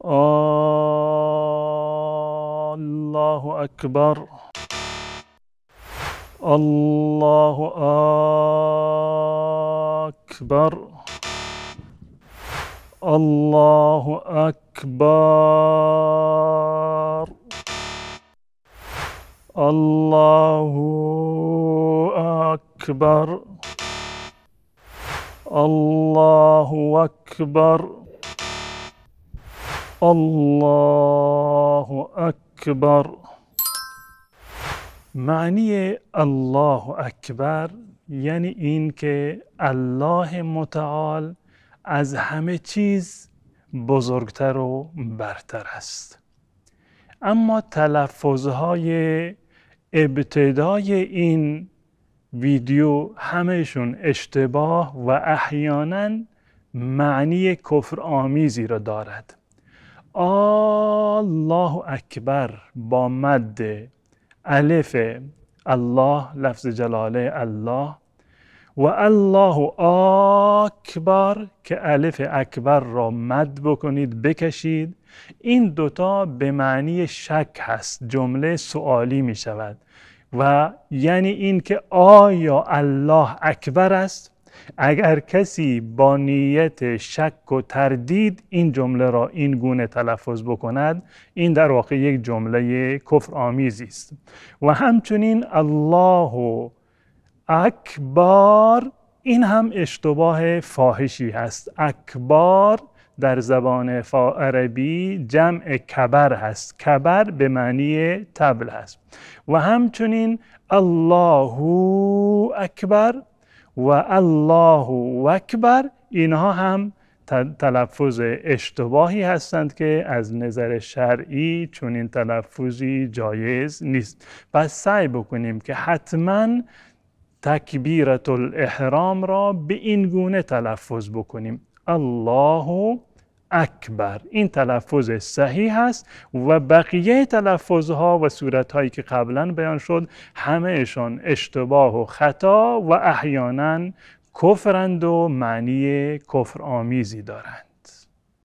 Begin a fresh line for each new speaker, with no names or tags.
الله أكبر. الله أكبر. الله أكبر. الله أكبر. الله أكبر. الله اکبر. معنی الله اکبر یعنی این که الله متعال از همه چیز بزرگتر و برتر است. اما تلفظهای ابتدای این ویدیو همهشون اشتباه و احیانا معنی کفرآمیزی را دارد. الله اکبر با مد الف الله، لفظ جلاله الله، و الله اکبر که الف اکبر را مد بکنید، بکشید. این دوتا به معنی شک هست، جمله سوالی می شود و یعنی این که آیا الله اکبر است؟ اگر کسی با نیت شک و تردید این جمله را این گونه تلفظ بکند، این در واقع یک جمله کفرآمیزی است. و همچنین الله اکبر این هم اشتباه فاحشی هست. اکبر در زبان عربی جمع کبر هست. کبر به معنی طبل هست. و همچنین الله اکبر و الله اکبر اینها هم تلفظ اشتباهی هستند که از نظر شرعی چنین تلفظی جایز نیست. پس سعی بکنیم که حتما تکبیرة الاحرام را به این گونه تلفظ بکنیم: الله اکبر. این تلفظ صحیح است و بقیه تلفظها و صورتهایی که قبلا بیان شد همهشان اشتباه و خطا و احیانا کفرند و معنی کفرآمیزی دارند.